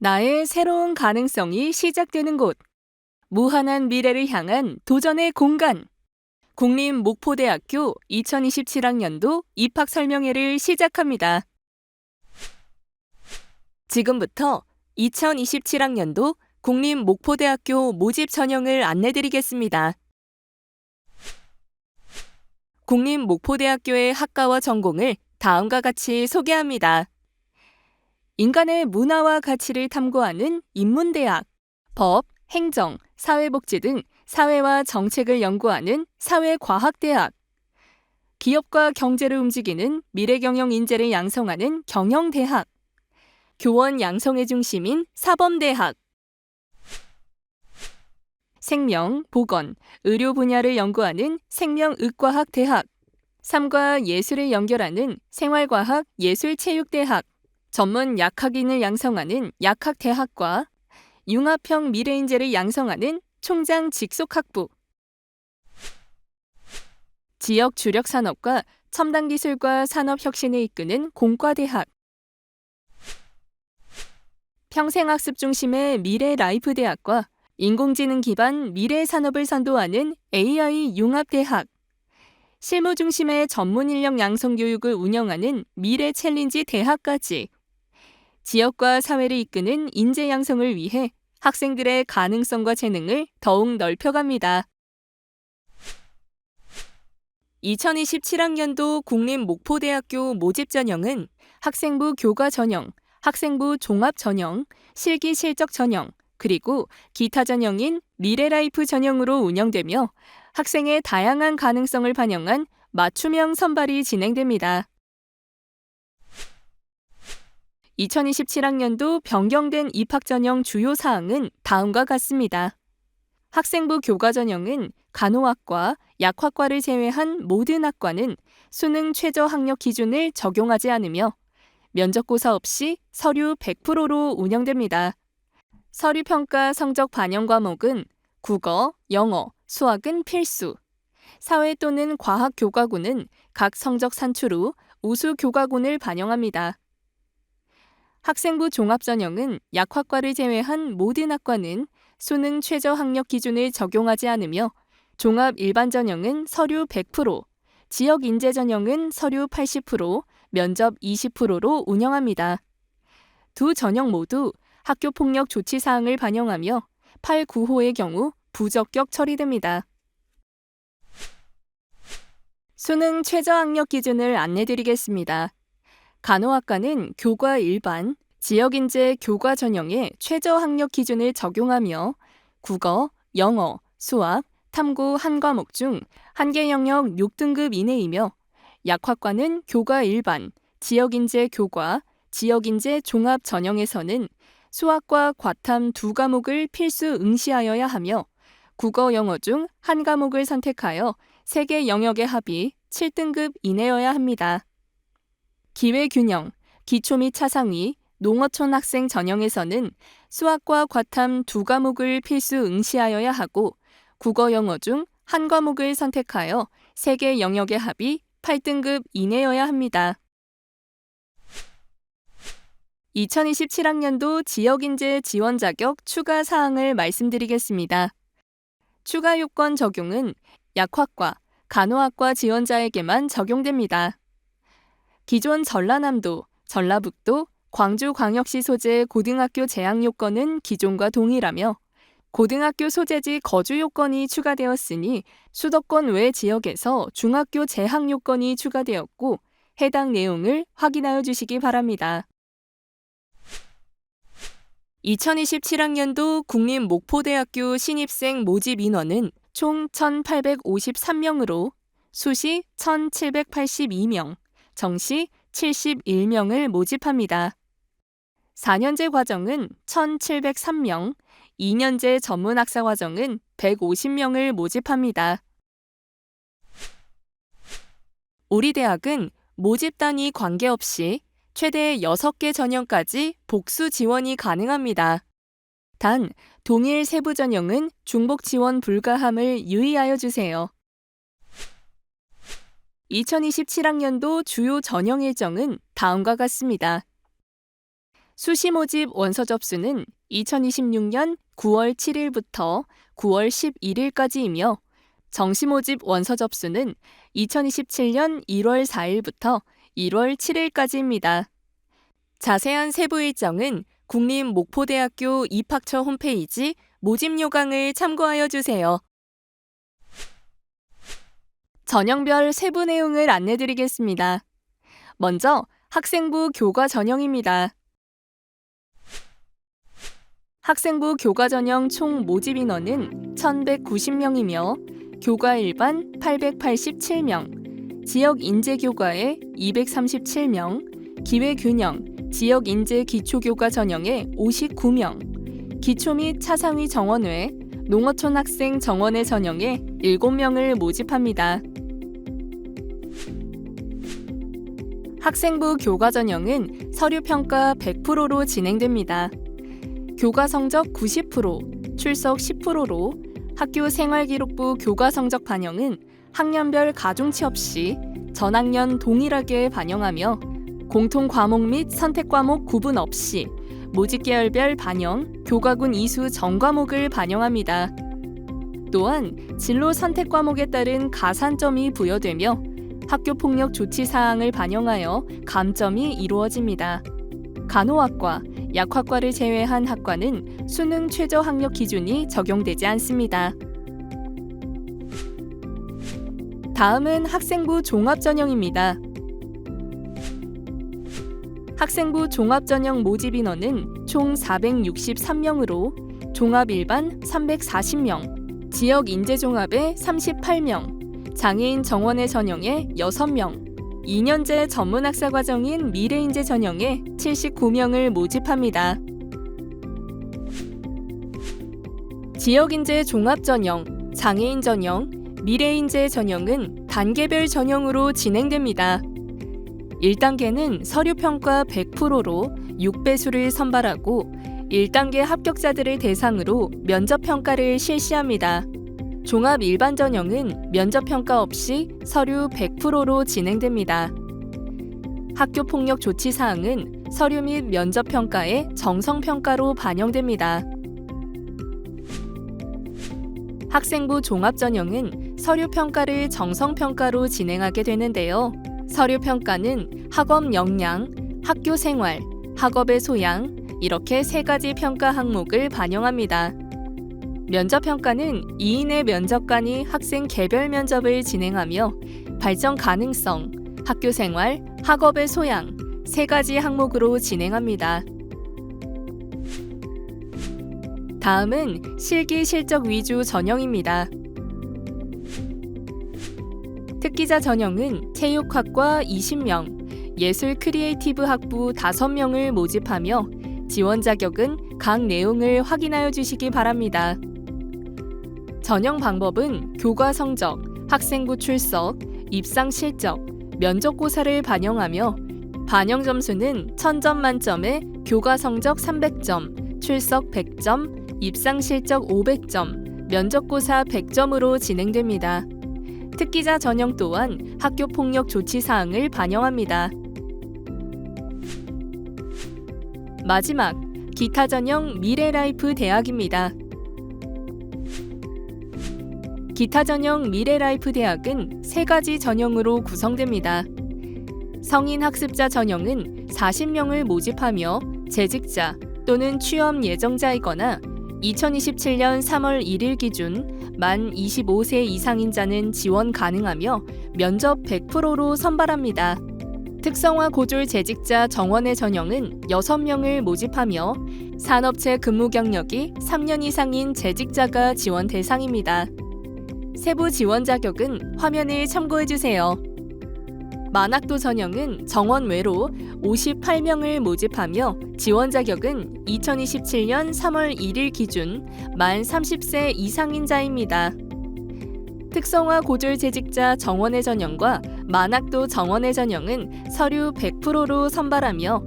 나의 새로운 가능성이 시작되는 곳. 무한한 미래를 향한 도전의 공간. 국립목포대학교 2027학년도 입학설명회를 시작합니다. 지금부터 2027학년도 국립목포대학교 모집 전형을 안내드리겠습니다. 국립목포대학교의 학과와 전공을 다음과 같이 소개합니다. 인간의 문화와 가치를 탐구하는 인문대학, 법, 행정, 사회복지 등 사회와 정책을 연구하는 사회과학대학, 기업과 경제를 움직이는 미래경영 인재를 양성하는 경영대학, 교원 양성의 중심인 사범대학, 생명, 보건, 의료 분야를 연구하는 생명의과학대학, 삶과 예술을 연결하는 생활과학 예술체육대학, 전문 약학인을 양성하는 약학대학과 융합형 미래인재를 양성하는 총장 직속학부, 지역 주력 산업과 첨단 기술과 산업 혁신을 이끄는 공과대학, 평생학습 중심의 미래 라이프 대학과 인공지능 기반 미래 산업을 선도하는 AI 융합대학, 실무 중심의 전문 인력 양성 교육을 운영하는 미래 챌린지 대학까지 지역과 사회를 이끄는 인재 양성을 위해 학생들의 가능성과 재능을 더욱 넓혀갑니다. 2027학년도 국립목포대학교 모집 전형은 학생부 교과 전형, 학생부 종합 전형, 실기 실적 전형, 그리고 기타 전형인 미래라이프 전형으로 운영되며 학생의 다양한 가능성을 반영한 맞춤형 선발이 진행됩니다. 2027학년도 변경된 입학 전형 주요 사항은 다음과 같습니다. 학생부 교과 전형은 간호학과, 약학과를 제외한 모든 학과는 수능 최저 학력 기준을 적용하지 않으며 면접고사 없이 서류 100%로 운영됩니다. 서류평가 성적 반영 과목은 국어, 영어, 수학은 필수, 사회 또는 과학 교과고는 각 성적 산출 후 우수 교과군을 반영합니다. 학생부 종합 전형은 약학과를 제외한 모든 학과는 수능 최저 학력 기준을 적용하지 않으며 종합 일반 전형은 서류 100%, 지역 인재 전형은 서류 80%, 면접 20%로 운영합니다. 두 전형 모두 학교폭력 조치 사항을 반영하며 8, 9호의 경우 부적격 처리됩니다. 수능 최저 학력 기준을 안내드리겠습니다. 간호학과는 교과 일반, 지역인재 교과 전형의 최저 학력 기준을 적용하며 국어, 영어, 수학, 탐구 한 과목 중 한 개 영역 6등급 이내이며 약학과는 교과 일반, 지역인재 교과, 지역인재 종합 전형에서는 수학과 과탐 두 과목을 필수 응시하여야 하며 국어, 영어 중 한 과목을 선택하여 3개 영역의 합이 7등급 이내여야 합니다. 기회균형, 기초 및 차상위, 농어촌 학생 전형에서는 수학과 과탐 두 과목을 필수 응시하여야 하고 국어, 영어 중 한 과목을 선택하여 3개 영역의 합이 8등급 이내여야 합니다. 2027학년도 지역인재 지원 자격 추가 사항을 말씀드리겠습니다. 추가 요건 적용은 약학과, 간호학과 지원자에게만 적용됩니다. 기존 전라남도, 전라북도, 광주광역시 소재 고등학교 재학 요건은 기존과 동일하며 고등학교 소재지 거주 요건이 추가되었으니 수도권 외 지역에서 중학교 재학 요건이 추가되었고 해당 내용을 확인하여 주시기 바랍니다. 2027학년도 국립목포대학교 신입생 모집 인원은 총 1,853명으로 수시 1,782명, 정시 71명을 모집합니다. 4년제 과정은 1,703명, 2년제 전문학사 과정은 150명을 모집합니다. 우리 대학은 모집 단위 관계없이 최대 6개 전형까지 복수 지원이 가능합니다. 단, 동일 세부 전형은 중복 지원 불가함을 유의하여 주세요. 2027학년도 주요 전형 일정은 다음과 같습니다. 수시 모집 원서 접수는 2026년 9월 7일부터 9월 11일까지이며 정시 모집 원서 접수는 2027년 1월 4일부터 1월 7일까지입니다. 자세한 세부 일정은 국립목포대학교 입학처 홈페이지 모집 요강을 참고하여 주세요. 전형별 세부 내용을 안내드리겠습니다. 먼저 학생부 교과 전형입니다. 학생부 교과 전형 총 모집 인원은 1,190명이며 교과 일반 887명, 지역 인재 교과에 237명, 기회균형, 지역 인재 기초교과 전형에 59명, 기초 및 차상위 정원외, 농어촌 학생 정원회 전형에 7명을 모집합니다. 학생부 교과 전형은 서류평가 100%로 진행됩니다. 교과 성적 90%, 출석 10%로 학교 생활기록부 교과 성적 반영은 학년별 가중치 없이 전학년 동일하게 반영하며 공통 과목 및 선택 과목 구분 없이 모집 계열별 반영, 교과군 이수 전 과목을 반영합니다. 또한 진로 선택 과목에 따른 가산점이 부여되며 학교폭력 조치 사항을 반영하여 감점이 이루어집니다. 간호학과, 약학과를 제외한 학과는 수능 최저 학력 기준이 적용되지 않습니다. 다음은 학생부 종합전형입니다. 학생부 종합전형 모집 인원은 총 463명으로 종합 일반 340명, 지역 인재 종합에 38명, 장애인 정원회 전형에 6명, 2년제 전문학사 과정인 미래인재 전형에 79명을 모집합니다. 지역인재 종합전형, 장애인 전형, 미래인재 전형은 단계별 전형으로 진행됩니다. 1단계는 서류평가 100%로 6배수를 선발하고 1단계 합격자들을 대상으로 면접평가를 실시합니다. 종합 일반 전형은 면접평가 없이 서류 100%로 진행됩니다. 학교폭력 조치 사항은 서류 및 면접평가의 정성평가로 반영됩니다. 학생부 종합전형은 서류평가를 정성평가로 진행하게 되는데요. 서류평가는 학업 역량, 학교 생활, 학업의 소양, 이렇게 3가지 평가 항목을 반영합니다. 면접평가는 2인의 면접관이 학생 개별 면접을 진행하며 발전 가능성, 학교 생활, 학업의 소양 3가지 항목으로 진행합니다. 다음은 실기 실적 위주 전형입니다. 특기자 전형은 체육학과 20명, 예술 크리에이티브 학부 5명을 모집하며 지원 자격은 각 내용을 확인하여 주시기 바랍니다. 전형 방법은 교과 성적, 학생부 출석, 입상 실적, 면접고사를 반영하며 반영 점수는 1000점 만점에 교과 성적 300점, 출석 100점, 입상 실적 500점, 면접고사 100점으로 진행됩니다. 특기자 전형 또한 학교폭력 조치 사항을 반영합니다. 마지막, 기타 전형 미래라이프 대학입니다. 기타 전형 미래라이프 대학은 3가지 전형으로 구성됩니다. 성인 학습자 전형은 40명을 모집하며 재직자 또는 취업 예정자이거나 2027년 3월 1일 기준 만 25세 이상인 자는 지원 가능하며 면접 100%로 선발합니다. 특성화 고졸 재직자 정원회 전형은 6명을 모집하며 산업체 근무 경력이 3년 이상인 재직자가 지원 대상입니다. 세부 지원 자격은 화면을 참고해주세요. 만학도 전형은 정원 외로 58명을 모집하며 지원 자격은 2027년 3월 1일 기준 만 30세 이상인 자입니다. 특성화 고졸 재직자 정원회 전형과 만학도 정원회 전형은 서류 100%로 선발하며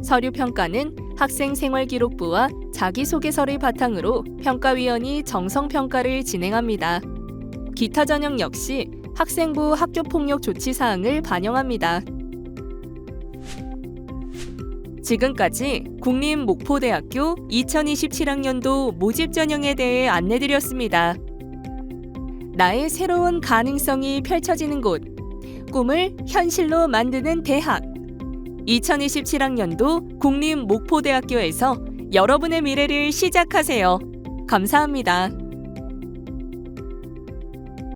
서류 평가는 학생생활기록부와 자기소개서를 바탕으로 평가위원이 정성평가를 진행합니다. 기타 전형 역시 학생부 학교폭력 조치 사항을 반영합니다. 지금까지 국립목포대학교 2027학년도 모집 전형에 대해 안내드렸습니다. 나의 새로운 가능성이 펼쳐지는 곳, 꿈을 현실로 만드는 대학. 2027학년도 국립목포대학교에서 여러분의 미래를 시작하세요. 감사합니다.